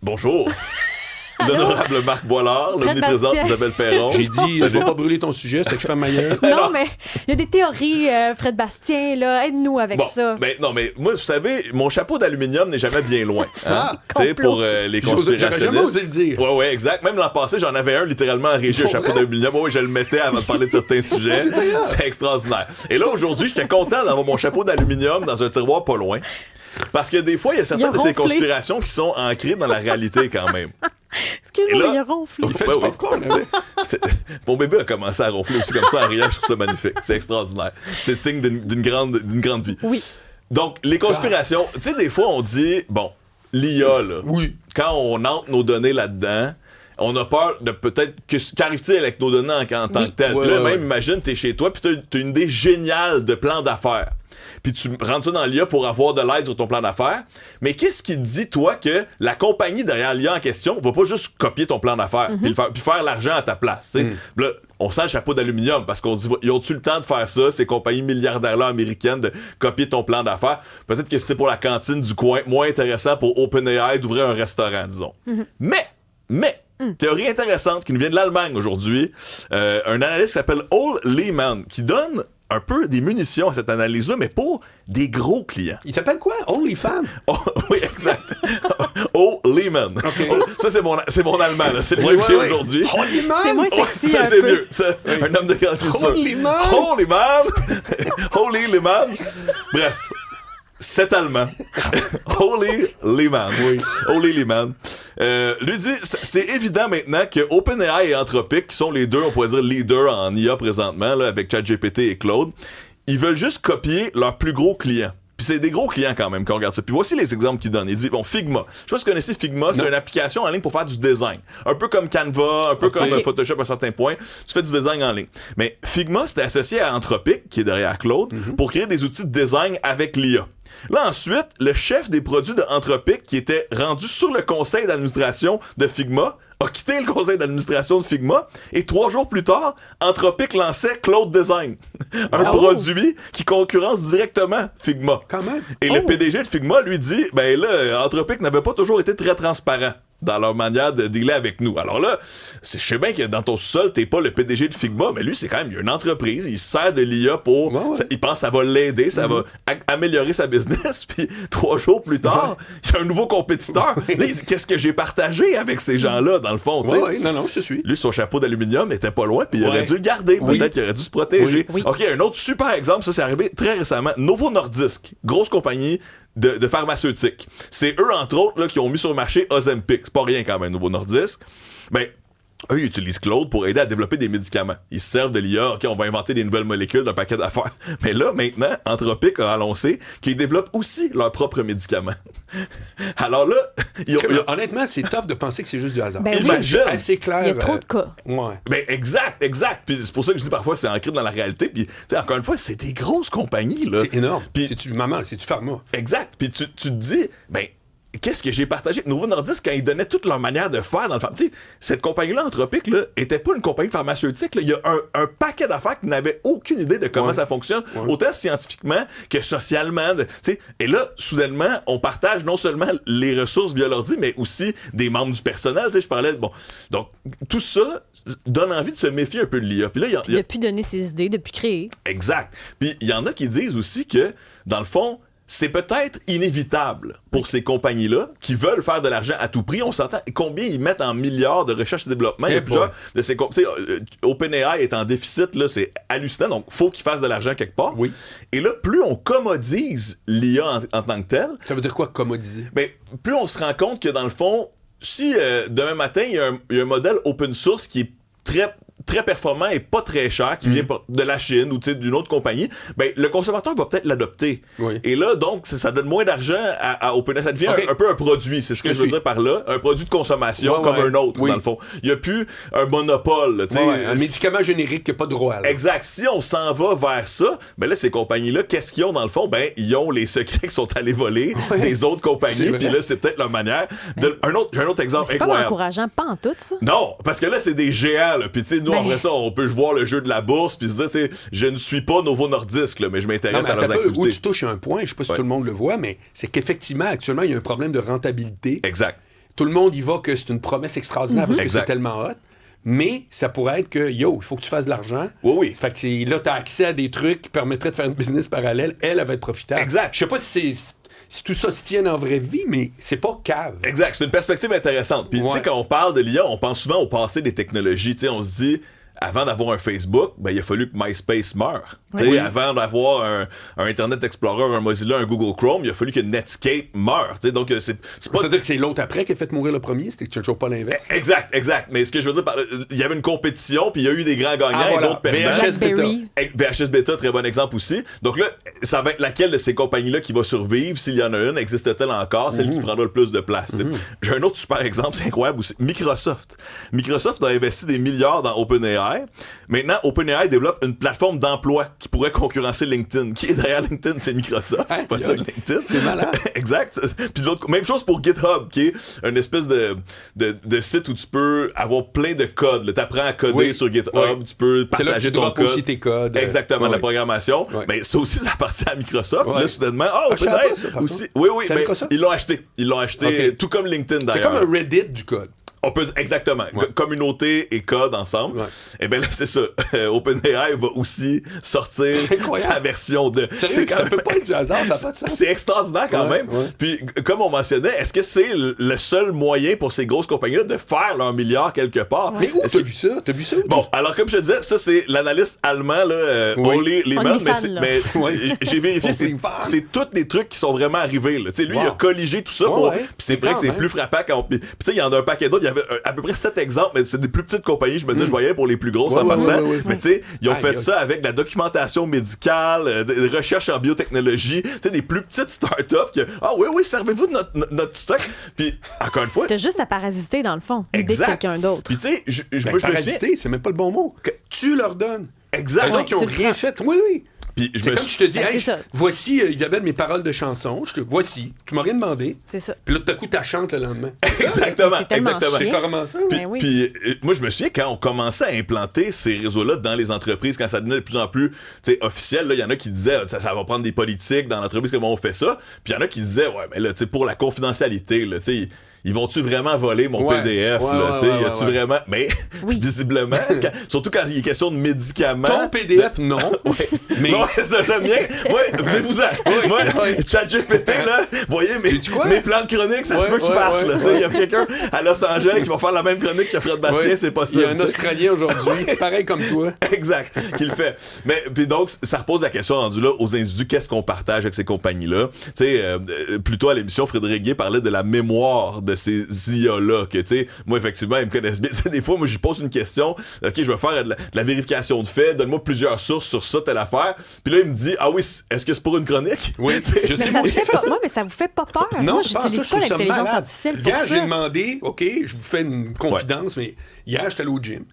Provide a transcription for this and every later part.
Bonjour. L'honorable Marc Boilard, l'omniprésente Isabelle Perron. J'ai dit, je vais pas brûler ton sujet, c'est que je fais ma gueule. Non, mais il y a des théories, Fred Bastien, là, aide-nous avec ça. Non, mais moi, vous savez, mon chapeau d'aluminium n'est jamais bien loin. Hein? Tu sais, pour les conspirationnistes. J'aurais jamais osé le dire. Ouais, exact. Même l'an passé, j'en avais un littéralement en régie, un chapeau d'aluminium. Oui, je le mettais avant de parler de certains sujets. C'était extraordinaire. Et là, aujourd'hui, j'étais content d'avoir mon chapeau d'aluminium dans un tiroir pas loin. Parce que des fois, il y a certaines de ces conspirations qui sont ancrées dans la réalité quand même. Excusez-moi, il a ronflé. Il fait du popcorn, Mon bébé a commencé à ronfler aussi comme ça en riant. Je trouve ça magnifique. C'est extraordinaire. C'est le signe d'une grande vie. Oui. Donc, les conspirations, tu sais, des fois, on dit, bon, l'IA, là, quand on entre nos données là-dedans, on a peur de peut-être qu'arrive-t-il avec nos données en tant que telles. Puis là, même, imagine, t'es chez toi, puis t'as une idée géniale de plan d'affaires. Puis tu rentres ça dans l'IA pour avoir de l'aide sur ton plan d'affaires. Mais qu'est-ce qui te dit, toi, que la compagnie derrière l'IA en question va pas juste copier ton plan d'affaires puis faire l'argent à ta place, tu sais? Là, on sent le chapeau d'aluminium parce qu'on se dit, ils ont-tu le temps de faire ça, ces compagnies milliardaires-là américaines, de copier ton plan d'affaires? Peut-être que c'est pour la cantine du coin, moins intéressant pour OpenAI d'ouvrir un restaurant, disons. Mais, théorie intéressante qui nous vient de l'Allemagne aujourd'hui, un analyste qui s'appelle Ole Lehmann, qui donne un peu des munitions à cette analyse-là, mais pour des gros clients. Il s'appelle quoi? OnlyFans? Oh, oui, exact. Oh, Lehman. Okay. Ça, c'est mon allemand, là. C'est le moins que j'ai aujourd'hui. Holy man! C'est moins sexy ça, un c'est peu. mieux. Ça, un homme de grande culture. Holy man! Holy man! Holy Lehman! Bref. C'est allemand. Holy Lehman. Oui. Holy Lehman. Lui dit, c'est évident maintenant que OpenAI et Anthropic, qui sont les deux, on pourrait dire, leaders en IA présentement, là, avec ChatGPT et Claude, ils veulent juste copier leurs plus gros clients. Puis c'est des gros clients quand même qu'on regarde ça. Puis voici les exemples qu'il donne. Il dit, bon, Figma. Je sais pas si vous connaissez Figma, c'est une application en ligne pour faire du design. Un peu comme Canva, un peu comme Photoshop à un certain point. Tu fais du design en ligne. Mais Figma, c'était associé à Anthropic, qui est derrière Claude, pour créer des outils de design avec l'IA. Là, ensuite, le chef des produits de Anthropic, qui était rendu sur le conseil d'administration de Figma, a quitté le conseil d'administration de Figma et 3 jours plus tard, Anthropic lançait Claude Design, un produit qui concurrence directement Figma. Quand même. Et le PDG de Figma lui dit, ben là, Anthropic n'avait pas toujours été très transparent dans leur manière de dealer avec nous. Alors là, je sais bien que dans ton sous-sol, t'es pas le PDG de Figma, mais lui, c'est quand même une entreprise. Il se sert de l'IA pour... il pense que ça va l'aider, ça va améliorer sa business. Puis 3 jours plus tard, il y a un nouveau compétiteur. Là, il dit, qu'est-ce que j'ai partagé avec ces gens-là, dans le fond? Non, je te suis. Lui, son chapeau d'aluminium était pas loin, puis il aurait dû le garder. Peut-être qu'il aurait dû se protéger. OK, un autre super exemple, ça, c'est arrivé très récemment. Novo Nordisk, grosse compagnie de pharmaceutique. C'est eux, entre autres, là, qui ont mis sur le marché Ozempic. C'est pas rien quand même, Novo Nordisk. Mais eux, ils utilisent Claude pour aider à développer des médicaments. Ils se servent de l'IA. OK, on va inventer des nouvelles molécules d'un paquet d'affaires. Mais là, maintenant, Anthropic a annoncé qu'ils développent aussi leurs propres médicaments. Alors là... Honnêtement, c'est tough de penser que c'est juste du hasard. Ben Imagine! Oui. Assez clair. Il y a trop de cas. Ouais. Ben exact. Puis c'est pour ça que je dis parfois c'est ancré dans la réalité. Puis encore une fois, c'est des grosses compagnies, là. C'est énorme. Puis c'est du pharma. Exact. Puis tu te dis, ben, qu'est-ce que j'ai partagé? Novo Nordisk, quand ils donnaient toute leur manière de faire dans le pharma. Tu sais, cette compagnie-là, Anthropic, là, était pas une compagnie pharmaceutique. Là. Il y a un paquet d'affaires qui n'avaient aucune idée de comment ça fonctionne, autant scientifiquement que socialement. Tu sais. Et là, soudainement, on partage non seulement les ressources via l'ordi, mais aussi des membres du personnel. Tu sais, je parlais. Bon. Donc, tout ça donne envie de se méfier un peu de l'IA. Puis là, de plus donner ses idées, de plus créer. Exact. Puis il y en a qui disent aussi que, dans le fond, c'est peut-être inévitable pour ces compagnies-là qui veulent faire de l'argent à tout prix. On s'entend combien ils mettent en milliards de recherche et développement. Il y a plusieurs de ces OpenAI est en déficit, là, c'est hallucinant. Donc, faut qu'ils fassent de l'argent quelque part. Oui. Et là, plus on commodise l'IA en tant que telle... Ça veut dire quoi, commodiser? Ben, plus on se rend compte que, dans le fond, si demain matin, il y a un modèle open source qui est très performant et pas très cher, qui vient de la Chine ou d'une autre compagnie, ben, le consommateur va peut-être l'adopter. Oui. Et là, donc, ça donne moins d'argent à OpenAI. Ça devient un peu un produit, c'est ce que je veux dire par là. Un produit de consommation comme un autre, dans le fond. Il n'y a plus un monopole. Un médicament générique qui n'a pas de droit. Là. Exact. Si on s'en va vers ça, ben là, ces compagnies-là, qu'est-ce qu'ils ont dans le fond? Ben, ils ont les secrets qui sont allés voler des autres compagnies, puis là, c'est peut-être leur manière. J'ai un autre exemple c'est incroyable. C'est pas encourageant, pas en tout, ça? Non, parce que là, c'est des géants, là. Puis, tu sais, nous, après ça, on peut voir le jeu de la bourse, puis se dire, tu sais, je ne suis pas Novo Nordisk, là, mais je m'intéresse à leurs activités. Où tu touches un point, je sais pas si tout le monde le voit, mais c'est qu'effectivement, actuellement, il y a un problème de rentabilité. Exact. tout le monde y va que c'est une promesse extraordinaire parce que c'est tellement hot. Mais ça pourrait être que, il faut que tu fasses de l'argent. Oui. Fait que là, tu as accès à des trucs qui permettraient de faire une business parallèle. Elle va être profitable. Exact. Je sais pas si tout ça se tient en vraie vie, mais c'est pas cave. Exact. C'est une perspective intéressante. Puis, tu sais, quand on parle de l'IA, on pense souvent au passé des technologies. Tu sais, on se dit, avant d'avoir un Facebook, il a fallu que MySpace meure. Oui. Avant d'avoir un Internet Explorer, un Mozilla, un Google Chrome, il a fallu que Netscape meure. Donc, c'est pas... C'est-à-dire que c'est l'autre après qui a fait mourir le premier, c'était toujours pas l'inverse. Exact. Mais ce que je veux dire, il y avait une compétition, puis il y a eu des grands gagnants et d'autres perdants. VHS Beta, très bon exemple aussi. Donc là, ça va être laquelle de ces compagnies-là qui va survivre, s'il y en a une, existe-t-elle encore, celle qui prendra le plus de place. J'ai un autre super exemple, c'est incroyable aussi. Microsoft. Microsoft a investi des milliards dans OpenAI. Maintenant, OpenAI développe une plateforme d'emploi qui pourrait concurrencer LinkedIn. Qui est derrière LinkedIn? C'est Microsoft. C'est pas ça de LinkedIn. C'est malade. Exact. Puis même chose pour GitHub, qui est une espèce de site où tu peux avoir plein de codes. Tu apprends à coder sur GitHub, tu peux partager ton code. Aussi tes codes. Exactement, la programmation. Mais ça aussi, ça appartient à Microsoft. Là, soudainement, OpenAI aussi. Oui, mais ils l'ont acheté. Ils l'ont acheté, tout comme LinkedIn d'ailleurs. C'est comme un Reddit du code. On peut, exactement. Communauté et code ensemble. Et bien là, c'est ça. OpenAI va aussi sortir sa version de... Sérieux, ça peut pas être du hasard, ça n'a pas de sens. C'est extraordinaire quand même. Puis, comme on mentionnait, est-ce que c'est le seul moyen pour ces grosses compagnies-là de faire leur milliard quelque part? Mais où t'as vu ça? T'as vu ça? Bon, alors comme je te disais, ça c'est l'analyste allemand, Oli Lehmann, mais j'ai vérifié, c'est tous les trucs qui sont vraiment arrivés. Là. Lui, il a colligé tout ça. Puis c'est vrai que c'est plus frappant quand... Puis tu sais, il y en a un paquet d'autres. Il y avait à peu près 7 exemples, mais c'est des plus petites compagnies. Je me disais, je voyais pour les plus grosses en partant. Mais tu sais, ils ont fait ça avec de la documentation médicale, des recherches en biotechnologie, tu sais, des plus petites startups qui, oui, servez-vous de notre stock. Puis, encore une fois. T'as juste à parasiter, dans le fond. L'idée de quelqu'un d'autre. Puis, tu sais, parasiter, c'est même pas le bon mot. Tu leur donnes. Exact. Les gens qui ont rien fait. Oui. Puis c'est comme je te dis, voici, Isabelle, mes paroles de chanson. Voici, tu m'as rien demandé. C'est ça. Puis là, tout à coup, tu chantes le lendemain. Exactement. C'est carrément ça. Puis moi, je me souviens quand on commençait à implanter ces réseaux-là dans les entreprises, quand ça devenait de plus en plus officiel, il y en a qui disaient ça va prendre des politiques dans l'entreprise, comment on fait ça. Puis il y en a qui disaient, mais là, pour la confidentialité, là, ils vont-tu vraiment voler mon PDF? Y a-tu vraiment... Mais visiblement, surtout quand il est question de médicaments... Ton PDF, non. Mais... Non, c'est le mien. Venez-vous-en. Moi, ChatGPT, là, voyez, mes plans de chronique, ça se peut qu'ils partent. Il y a quelqu'un à Los Angeles qui va faire la même chronique que Fred Bastien, c'est pas ça. Il y a un Australien aujourd'hui, pareil comme toi. Exact, qui le fait. Mais puis donc, ça repose la question rendue là aux individus, qu'est-ce qu'on partage avec ces compagnies-là? Plus tôt à l'émission, Frédéric Guay parlait de la mémoire de ces IA-là, que, tu sais, moi, effectivement, ils me connaissent bien. Des fois, moi, j'y pose une question, OK, je vais faire de la vérification de faits, donne-moi plusieurs sources sur ça, telle affaire. Puis là, il me dit, oui, est-ce que c'est pour une chronique? Oui, je sais, moi, mais ça vous fait pas peur. Non, moi, j'utilise pas l'intelligence artificielle pour ça. Hier, j'ai demandé, OK, je vous fais une confidence, mais hier, j'étais allé au gym.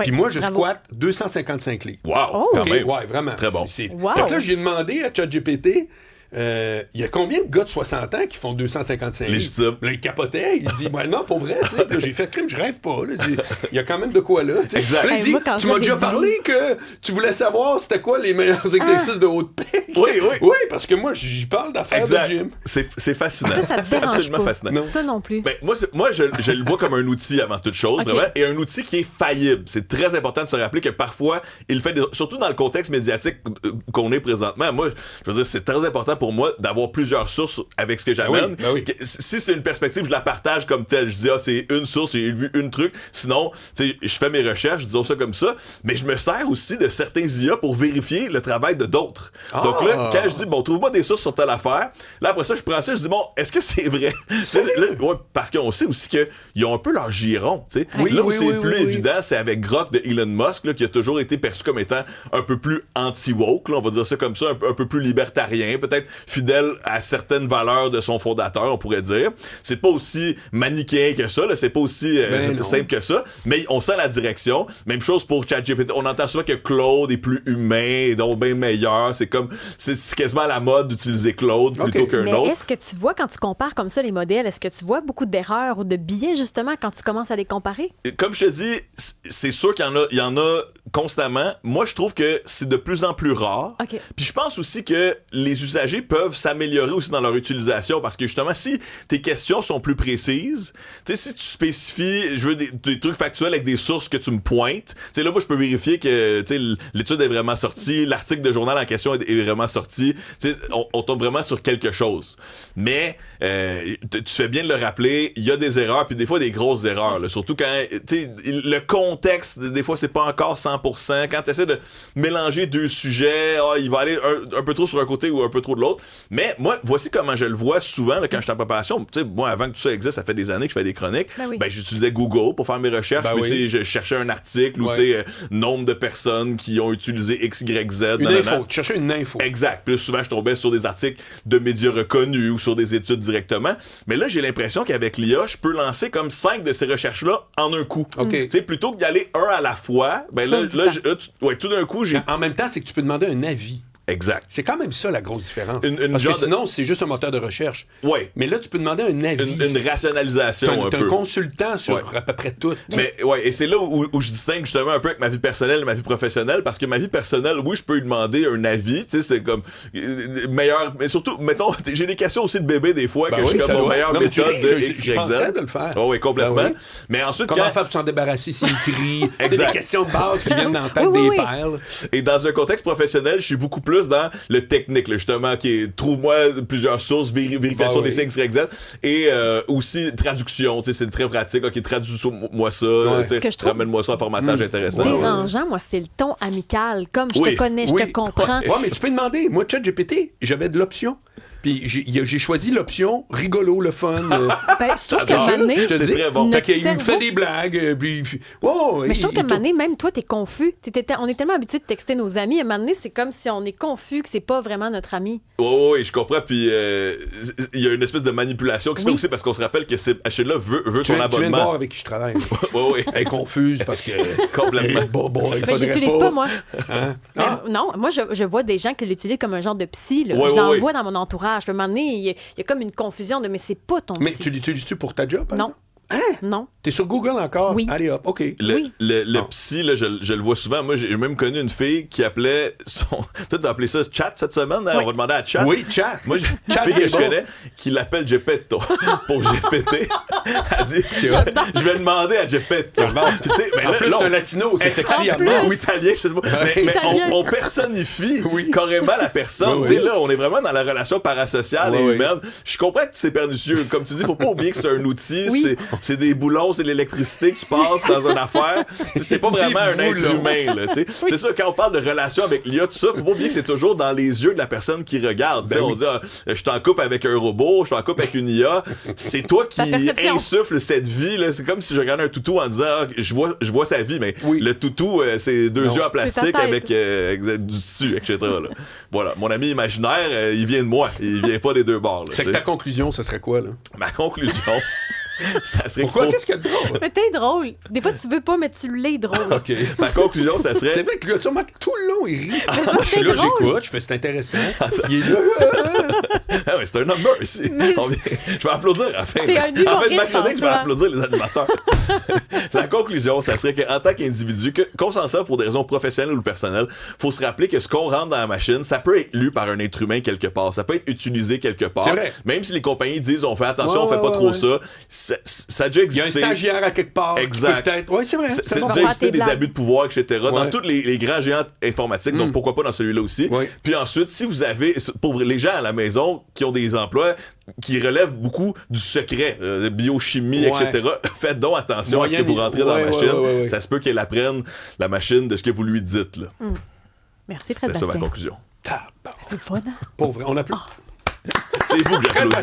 Puis moi, je squatte 255 livres. Wow! Quand même. Ouais, vraiment. Très bon. Fait que là, j'ai demandé à ChatGPT, il y a combien de gars de 60 ans qui font 255 livres? Légitime. Là, il capotait, il dit, non, pour vrai, tu sais. Là, j'ai fait crime, je rêve pas. Là. Il y a quand même de quoi là. T'sais. Exact. Là, il dit, tu m'as déjà parlé que tu voulais savoir c'était quoi les meilleurs exercices de haute paix. Oui, parce que moi, j'y parle d'affaires de gym. C'est fascinant. Ça c'est absolument pas. fascinant. Non. Toi non plus. Ben, moi, je le vois comme un outil avant toute chose, vraiment, et un outil qui est faillible. C'est très important de se rappeler que parfois, il fait surtout dans le contexte médiatique qu'on est présentement, moi, je veux dire, c'est très important pour moi d'avoir plusieurs sources avec ce que j'amène. Si c'est une perspective, je la partage comme telle. Je dis, c'est une source, j'ai vu une truc. Sinon, je fais mes recherches, disons ça comme ça. Mais je me sers aussi de certains IA pour vérifier le travail de d'autres. Donc là, quand je dis, trouve-moi des sources sur telle affaire, là, après ça, je prends ça, je dis, est-ce que c'est vrai? Parce qu'on sait aussi qu'ils ont un peu leur giron. Là où c'est plus évident, c'est avec Grok de Elon Musk, là, qui a toujours été perçu comme étant un peu plus anti-woke, là, on va dire ça comme ça, un peu plus libertarien, peut-être fidèle à certaines valeurs de son fondateur, on pourrait dire. C'est pas aussi manichéen que ça, là, c'est pas aussi simple que ça, mais on sent la direction. Même chose pour ChatGPT. On entend souvent que Claude est plus humain et donc bien meilleur. C'est quasiment à la mode d'utiliser Claude plutôt qu'un autre. Mais est-ce que tu vois, quand tu compares comme ça les modèles, est-ce que tu vois beaucoup d'erreurs ou de biais, justement, quand tu commences à les comparer? Comme je te dis, c'est sûr qu'il y en a constamment. Moi, je trouve que c'est de plus en plus rare. OK. Puis je pense aussi que les usagers peuvent s'améliorer aussi dans leur utilisation parce que justement, si tes questions sont plus précises, tu sais, si tu spécifies, je veux des trucs factuels avec des sources que tu me pointes, tu sais, là, moi, je peux vérifier que, tu sais, l'étude est vraiment sortie, l'article de journal en question est vraiment sorti, tu sais, on tombe vraiment sur quelque chose. Mais, tu fais bien de le rappeler, il y a des erreurs, puis des fois des grosses erreurs, là, surtout quand, tu sais, le contexte, des fois, c'est pas encore 100%. Quand tu essaies de mélanger deux sujets, il va aller un peu trop sur un côté ou un peu trop de l'autre. Mais moi, voici comment je le vois souvent là, quand je suis en préparation. Tu sais, moi, avant que tout ça existe, ça fait des années que je fais des chroniques. Ben, j'utilisais Google pour faire mes recherches. Ben puis, je cherchais un article ou, tu sais, nombre de personnes qui ont utilisé X, Y, Z. Une info. Tu cherchais une info. Exact. Puis souvent, je tombais sur des articles de médias reconnus ou sur des études directement. Mais là, j'ai l'impression qu'avec l'IA, je peux lancer comme 5 de ces recherches-là en un coup. OK. Tu sais, plutôt que d'y aller un à la fois, ben tout d'un coup, j'ai... En même temps, c'est que tu peux demander un avis. Exact. C'est quand même ça la grosse différence. Parce que sinon, c'est juste un moteur de recherche. Ouais. Mais là, tu peux demander un avis. Une rationalisation un peu. T'as un consultant sur à peu près tout. Mais ouais, et c'est là où je distingue justement un peu avec ma vie personnelle et ma vie professionnelle, parce que ma vie personnelle, oui, je peux lui demander un avis, tu sais, c'est comme meilleur, mais surtout, mettons, j'ai des questions aussi de bébé des fois, que je suis comme mon meilleure méthode de X, Y, Z. De le faire. Oh, oui, complètement. Ben oui. Mais ensuite, comment faire pour s'en débarrasser s'il crie? Exact. Des questions de base qui viennent dans la tête des pères. Et dans un contexte professionnel, je suis beaucoup plus dans le technique, là, justement, qui est trouve-moi plusieurs sources, vérification des X, Y, Z, et aussi traduction, tu sais, c'est très pratique. Ok, traduis-moi ça, ramène-moi ça en formatage intéressant. Dérangeant, moi, c'est le ton amical, comme je te connais, je te comprends. Ouais, mais tu peux demander. Moi, ChatGPT, j'avais de l'option. Puis j'ai choisi l'option rigolo, le fun. Ben, je trouve qu'à un moment donné, c'est très bon. Fait qu'il me fait des blagues. Puis, mais je trouve qu'à un moment donné, même toi, t'es confus. On est tellement habitué de texter nos amis. À un moment donné, c'est comme si on est confus, que c'est pas vraiment notre ami. Oui, je comprends. Puis il y a une espèce de manipulation qui se fait aussi parce qu'on se rappelle que cette chaîne-là veut ton abonnement. Tu viens de voir avec qui je travaille. Oui. Elle est confuse parce que... Complètement. Mais je l'utilise pas, moi. Hein? Non, moi, je vois des gens qui l'utilisent comme un genre de psy. Là. Je l'en vois dans mon entourage. À un moment donné, il y a comme une confusion de mais c'est pas ton psy. Mais tu l'utilises-tu pour ta job? Non. Non. T'es sur Google encore? Oui. Allez hop, OK. Le psy, là, je le vois souvent. Moi, j'ai même connu une fille qui appelait son... Toi, t'as appelé ça chat cette semaine? Hein? On va demander à chat. Oui, chat. Moi, j'ai une fille que je connais qui l'appelle Geppetto pour GPT. Elle dit, je vais demander à Geppetto. En plus, c'est un latino, c'est sexy. Ou italien, je sais pas. Mais on personnifie carrément la personne. Tu sais, là, on est vraiment dans la relation parasociale et humaine. Je comprends que c'est pernicieux. Comme tu dis, faut pas oublier que c'est un outil. C'est des boulons, c'est l'électricité qui passe dans une affaire. C'est pas vraiment un être humain. Là, c'est ça, quand on parle de relation avec l'IA, tout ça, faut pas oublier que c'est toujours dans les yeux de la personne qui regarde. On dit, je suis en couple avec un robot, je suis en couple avec une IA. C'est toi qui insuffle cette vie. Là. C'est comme si je regardais un toutou en disant, je vois sa vie, mais le toutou, c'est deux yeux en plastique avec du tissu, etc. Là. Voilà, mon ami imaginaire, il vient de moi. Il vient pas des deux bords. Là, c'est que ta conclusion, ce serait quoi? Là? Ma conclusion... Ça serait pourquoi? Qu'est-ce qu'il y a de drôle? Mais t'es drôle. Des fois, tu veux pas, mais tu l'es drôle. OK. Ma conclusion, ça serait... C'est vrai que le gars, tu remarques, tout le long, il rit. Moi, je suis là, j'écoute, je fais c'est intéressant. Il est là. Ah ouais, c'est un number ici. Je vais applaudir à la fin. T'es un humoriste, en fait, ma chronique, je vais applaudir les animateurs. La conclusion, ça serait qu'en tant qu'individu, qu'on s'en sert pour des raisons professionnelles ou personnelles, faut se rappeler que ce qu'on rentre dans la machine, ça peut être lu par un être humain quelque part. Ça peut être utilisé quelque part. C'est vrai. Même si les compagnies disent on fait attention, on fait pas trop ça. Ça a déjà existé. Il y a un stagiaire à quelque part. Exact. Oui, c'est vrai. Ça a déjà existé des abus de pouvoir, etc. Dans tous les grands géants informatiques, donc pourquoi pas dans celui-là aussi. Puis ensuite, si vous avez, pour les gens à la maison qui ont des emplois qui relèvent beaucoup du secret, biochimie, etc., faites donc attention à ce que vous rentrez dans la machine. Ça se peut qu'elle apprenne la machine de ce que vous lui dites. Là. Merci, Fred Bastien. C'est ça ma Bastien. conclusion. C'est le fun, hein? Pour vrai, on a plus. C'est vous que j'applaudis.